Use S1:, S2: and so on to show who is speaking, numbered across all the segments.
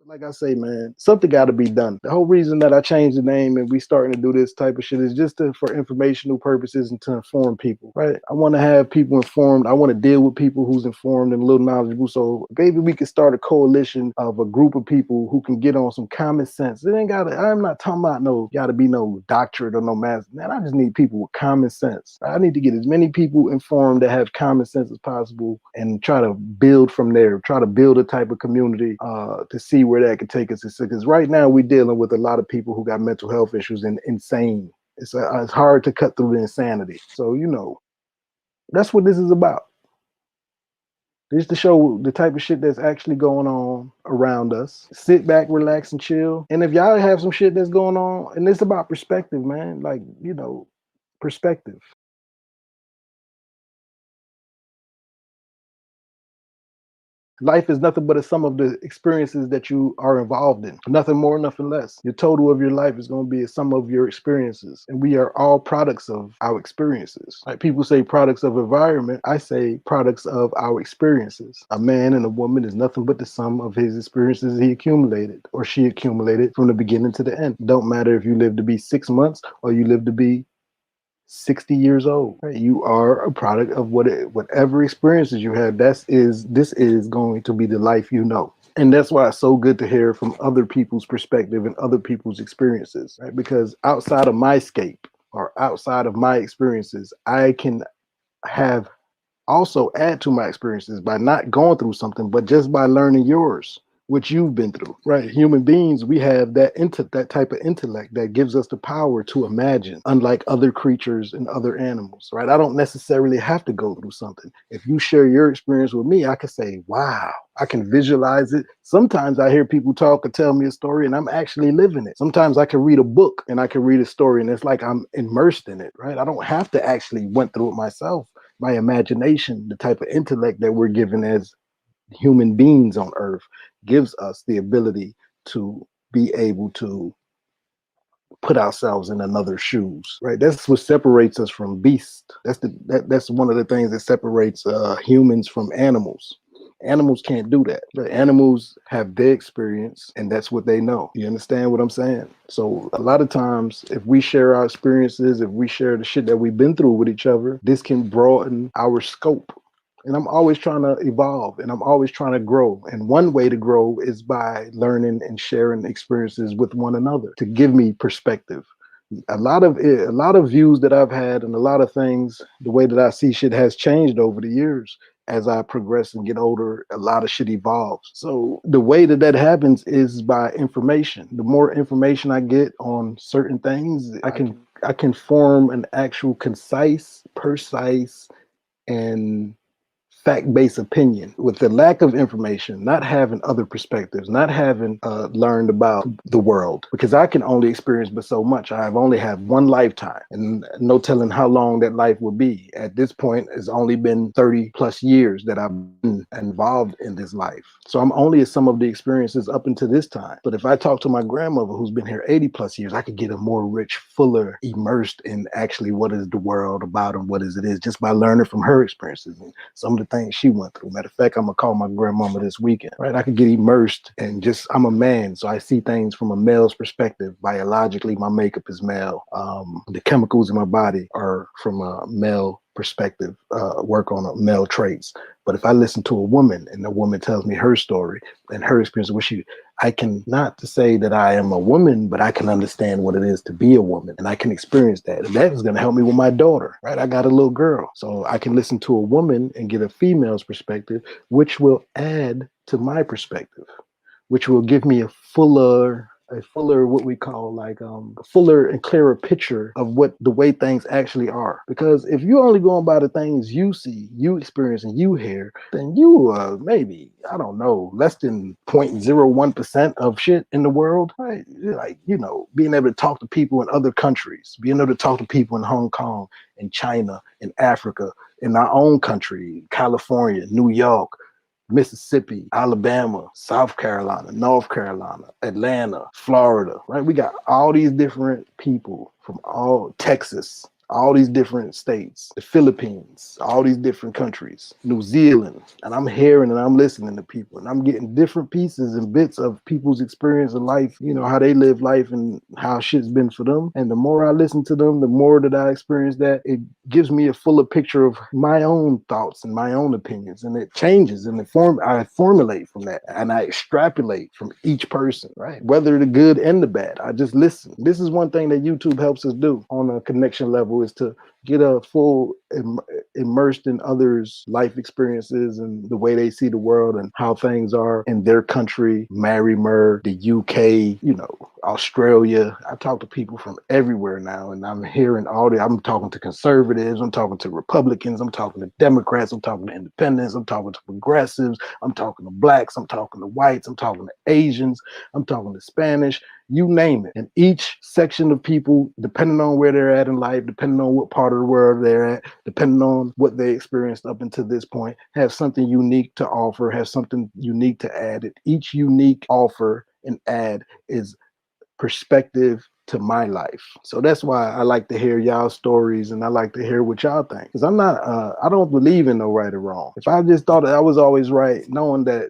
S1: Like I say, man, something got to be done. The whole reason that I changed the name and we starting to do this type of shit is just for informational purposes and to inform people, right? I want to have people informed. I want to deal with people who's informed and a little knowledgeable. So maybe we can start a coalition of a group of people who can get on some common sense. It ain't gotta, I'm not talking about gotta be no doctorate or no math. Man, I just need people with common sense. I need to get as many people informed that have common sense as possible and try to build from there, try to build a type of community to see where that could take us. Because right now we're dealing with a lot of people who got mental health issues and insane. It's hard to cut through the insanity. So, that's what this is about. This to show the type of shit that's actually going on around us. Sit back, relax, and chill. And if y'all have some shit that's going on, and it's about perspective, man, like, perspective. Life is nothing but a sum of the experiences that you are involved in. Nothing more, nothing less. Your total of your life is going to be a sum of your experiences. And we are all products of our experiences. Like people say products of environment, I say products of our experiences. A man and a woman is nothing but the sum of his experiences he accumulated or she accumulated from the beginning to the end. Don't matter if you live to be 6 months or you live to be 60 years old. Right? You are a product of whatever experiences you have. This is going to be the life you know. And that's why it's so good to hear from other people's perspective and other people's experiences, right? Because outside of my scape or outside of my experiences, I can have also add to my experiences by not going through something, but just by learning yours, what you've been through, right? Human beings, we have that type of intellect that gives us the power to imagine, unlike other creatures and other animals, right? I don't necessarily have to go through something. If you share your experience with me, I can say, wow, I can visualize it. Sometimes I hear people talk or tell me a story and I'm actually living it. Sometimes I can read a book and I can read a story and it's like I'm immersed in it, right? I don't have to actually went through it myself. My imagination, the type of intellect that we're given as human beings on earth, gives us the ability to be able to put ourselves in another's shoes, right? That's what separates us from beasts. That's one of the things that separates humans from animals. Animals can't do that. The animals have their experience and that's what they know. You understand what I'm saying? So a lot of times if we share our experiences, if we share the shit that we've been through with each other, this can broaden our scope. And I'm always trying to evolve and I'm always trying to grow. And one way to grow is by learning and sharing experiences with one another to give me perspective. A lot of views that I've had and a lot of things, the way that I see shit has changed over the years. As I progress and get older, a lot of shit evolves. So the way that happens is by information. The more information I get on certain things, I can form an actual concise, precise, and fact-based opinion. With the lack of information, not having other perspectives, not having learned about the world, because I can only experience but so much. I've only had one lifetime and no telling how long that life will be. At this point, it's only been 30 plus years that I've been involved in this life. So I'm only at some of the experiences up until this time. But if I talk to my grandmother who's been here 80 plus years, I could get a more rich, fuller, immersed in actually what is the world about and what is it is just by learning from her experiences and some of the things she went through. Matter of fact, I'm gonna call my grandmama this weekend, right? I could get immersed and I'm a man, so I see things from a male's perspective. Biologically, my makeup is male. The chemicals in my body are from a male perspective, work on male traits. But if I listen to a woman and the woman tells me her story and her experience with I can not to say that I am a woman, but I can understand what it is to be a woman and I can experience that. And that is going to help me with my daughter, right? I got a little girl, so I can listen to a woman and get a female's perspective, which will add to my perspective, which will give me a fuller, what we call like a fuller and clearer picture of what the way things actually are. Because if you're only going by the things you see, you experience, and you hear, then you maybe, I don't know, less than 0.01% of shit in the world, right? Like, being able to talk to people in other countries, being able to talk to people in Hong Kong, in China, in Africa, in our own country, California, New York, Mississippi, Alabama, South Carolina, North Carolina, Atlanta, Florida, right? We got all these different people from all Texas, all these different states, the Philippines, all these different countries, New Zealand. And I'm hearing and I'm listening to people and I'm getting different pieces and bits of people's experience of life, you know, how they live life and how shit's been for them. And the more I listen to them, the more that I experience that, it gives me a fuller picture of my own thoughts and my own opinions. And it changes and I formulate from that and I extrapolate from each person, right? Whether the good and the bad, I just listen. This is one thing that YouTube helps us do on a connection level, is to get a full immersed in others' life experiences and the way they see the world and how things are in their country, Mary-Mer, the UK, you know, Australia. I talk to people from everywhere now, and I'm hearing I'm talking to conservatives, I'm talking to Republicans, I'm talking to Democrats, I'm talking to independents, I'm talking to progressives, I'm talking to blacks, I'm talking to whites, I'm talking to Asians, I'm talking to Spanish, you name it. And each section of people, depending on where they're at in life, depending on what part of the world they're at, depending on what they experienced up until this point, have something unique to offer, have something unique to add. Each unique offer and add is perspective to my life. So that's why I like to hear y'all stories and I like to hear what y'all think. Because I don't believe in no right or wrong. If I just thought that I was always right, knowing that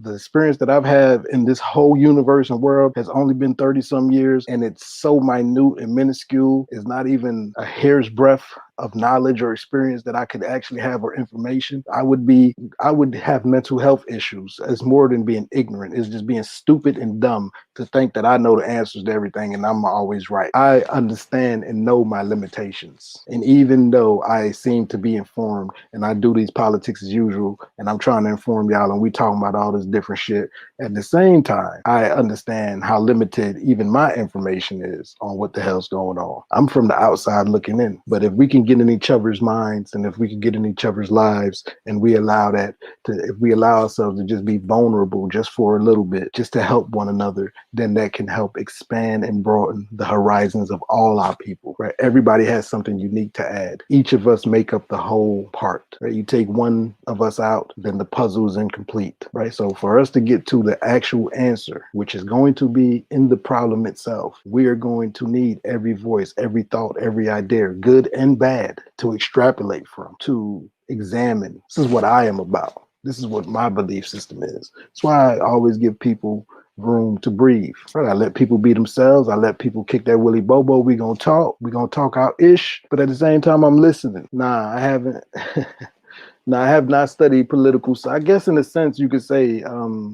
S1: the experience that I've had in this whole universe and world has only been 30 some years, and it's so minute and minuscule, it's not even a hair's breadth of knowledge or experience that I could actually have, or information, I would have mental health issues. It's more than being ignorant. It's just being stupid and dumb to think that I know the answers to everything and I'm always right. I understand and know my limitations. And even though I seem to be informed and I do these politics as usual and I'm trying to inform y'all and we talking about all this different shit, at the same time, I understand how limited even my information is on what the hell's going on. I'm from the outside looking in. But if we can get in each other's minds and if we can get in each other's lives and we allow if we allow ourselves to just be vulnerable just for a little bit, just to help one another, then that can help expand and broaden the horizons of all our people, right? Everybody has something unique to add. Each of us make up the whole part, right? You take one of us out, then the puzzle is incomplete, right? So for us to get to the actual answer, which is going to be in the problem itself, we are going to need every voice, every thought, every idea, good and bad, to extrapolate from, to examine. This is what I am about. This is what my belief system is. That's why I always give people room to breathe. Right? I let people be themselves. I let people kick that Willy Bobo. We gonna talk. We gonna talk out ish. But at the same time, I'm listening. Nah, I haven't. Now, I have not studied political, so I guess in a sense you could say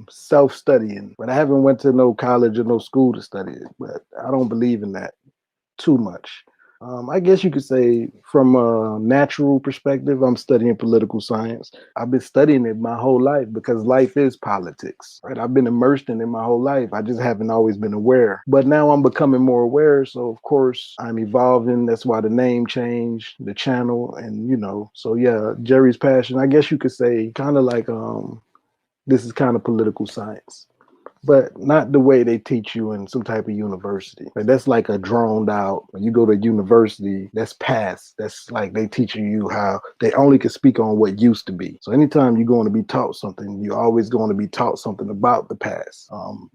S1: self-studying, but I haven't went to no college or no school to study it, but I don't believe in that too much. I guess you could say from a natural perspective, I'm studying political science. I've been studying it my whole life because life is politics, right? I've been immersed in it my whole life. I just haven't always been aware. But now I'm becoming more aware. So of course I'm evolving. That's why the name changed, the channel, and so yeah, Jerry's Passion, I guess you could say kind of like this is kind of political science. But not the way they teach you in some type of university. Like that's like a droned out, when you go to university, that's past. That's like they teaching you how they only can speak on what used to be. So anytime you're going to be taught something, you're always going to be taught something about the past.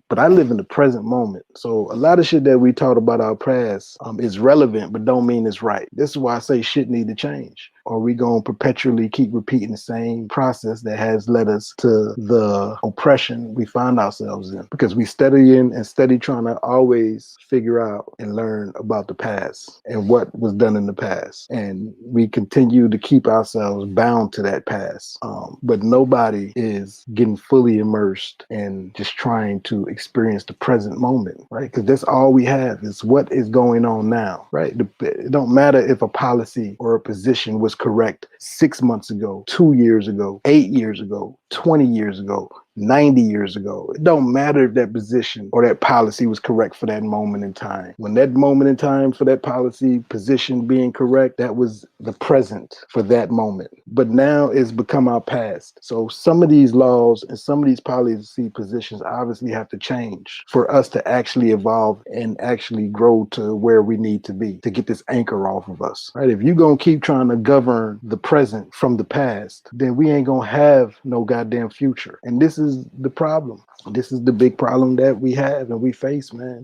S1: But I live in the present moment. So a lot of shit that we taught about our past is relevant, but don't mean it's right. This is why I say shit need to change. Or we going to perpetually keep repeating the same process that has led us to the oppression we find ourselves in. Because we steady trying to always figure out and learn about the past and what was done in the past. And we continue to keep ourselves bound to that past. But nobody is getting fully immersed in just trying to experience the present moment, right? Because that's all we have is what is going on now, right? It don't matter if a policy or a position was correct 6 months ago, 2 years ago, 8 years ago, 20 years ago, 90 years ago. It don't matter if that position or that policy was correct for that moment in time. When that moment in time for that policy position being correct, that was the present for that moment. But now it's become our past. So some of these laws and some of these policy positions obviously have to change for us to actually evolve and actually grow to where we need to be to get this anchor off of us, right? If you're going to keep trying to govern the present from the past, then we ain't going to have no goddamn future. And this is the problem. This is the big problem that we have and we face, man.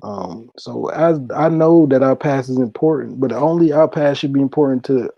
S1: So as I know that our past is important, but only our past should be important to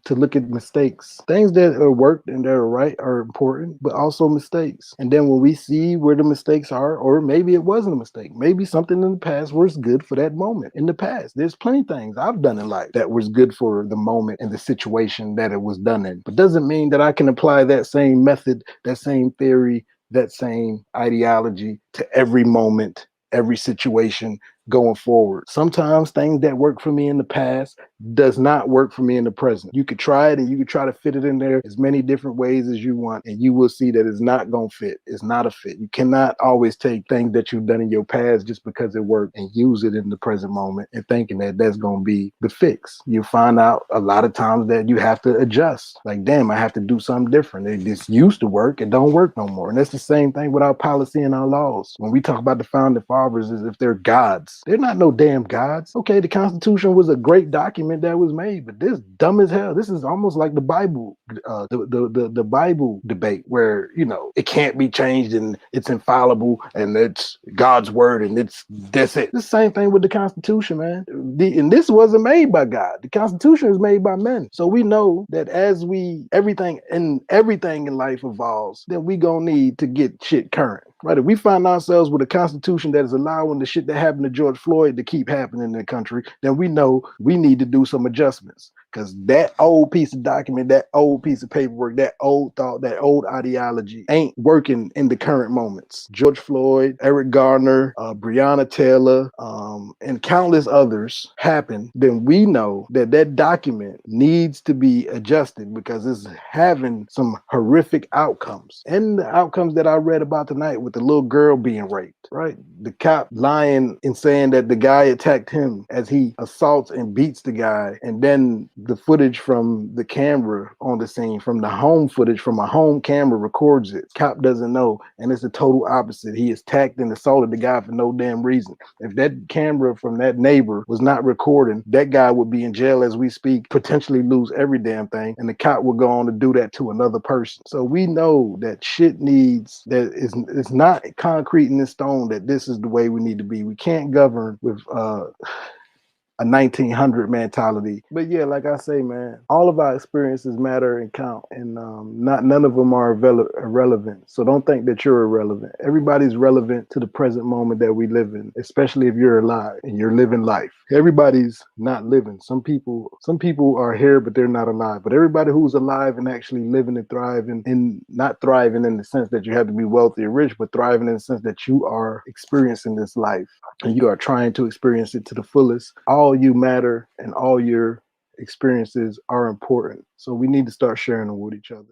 S1: look at mistakes. Things that are worked and that are right are important, but also mistakes. And then when we see where the mistakes are, or maybe it wasn't a mistake, maybe something in the past was good for that moment. In the past, there's plenty of things I've done in life that was good for the moment and the situation that it was done in. But doesn't mean that I can apply that same method, that same theory, that same ideology to every moment, every situation going forward. Sometimes things that work for me in the past does not work for me in the present. You could try it and you could try to fit it in there as many different ways as you want, and you will see that it's not going to fit. It's not a fit. You cannot always take things that you've done in your past just because it worked and use it in the present moment and thinking that that's going to be the fix. You find out a lot of times that you have to adjust. Like, damn, I have to do something different. This used to work. It don't work no more. And that's the same thing with our policy and our laws. When we talk about the founding fathers as if they're gods, they're not no damn gods. Okay, the Constitution was a great document that was made, but this dumb as hell. This is almost like the Bible, the Bible debate where, you know, it can't be changed and it's infallible and it's God's word and that's it. The same thing with the Constitution, man. And this wasn't made by God. The Constitution is made by men. So we know that as everything in life evolves, then we gonna need to get shit current. Right, if we find ourselves with a constitution that is allowing the shit that happened to George Floyd to keep happening in the country, then we know we need to do some adjustments. Because that old piece of document, that old piece of paperwork, that old thought, that old ideology ain't working in the current moments. George Floyd, Eric Garner, Breonna Taylor, and countless others happened, then we know that that document needs to be adjusted because it's having some horrific outcomes. And the outcomes that I read about tonight with the little girl being raped, right? The cop lying and saying that the guy attacked him as he assaults and beats the guy, and then the footage from the camera on the scene, from the home footage from a home camera records it. Cop doesn't know, and it's the total opposite. He attacked and assaulted the guy for no damn reason. If that camera from that neighbor was not recording, that guy would be in jail as we speak, potentially lose every damn thing, and the cop would go on to do that to another person. So we know that shit needs, that it's not concrete in stone that this is the way we need to be. We can't govern with a 1900 mentality. But yeah, like I say, man, all of our experiences matter and count, and none of them are irrelevant. So don't think that you're irrelevant. Everybody's relevant to the present moment that we live in, especially if you're alive and you're living life. Everybody's not living. Some people are here, but they're not alive. But everybody who's alive and actually living and thriving, and not thriving in the sense that you have to be wealthy or rich, but thriving in the sense that you are experiencing this life and you are trying to experience it to the fullest. All you matter and all your experiences are important. So we need to start sharing them with each other.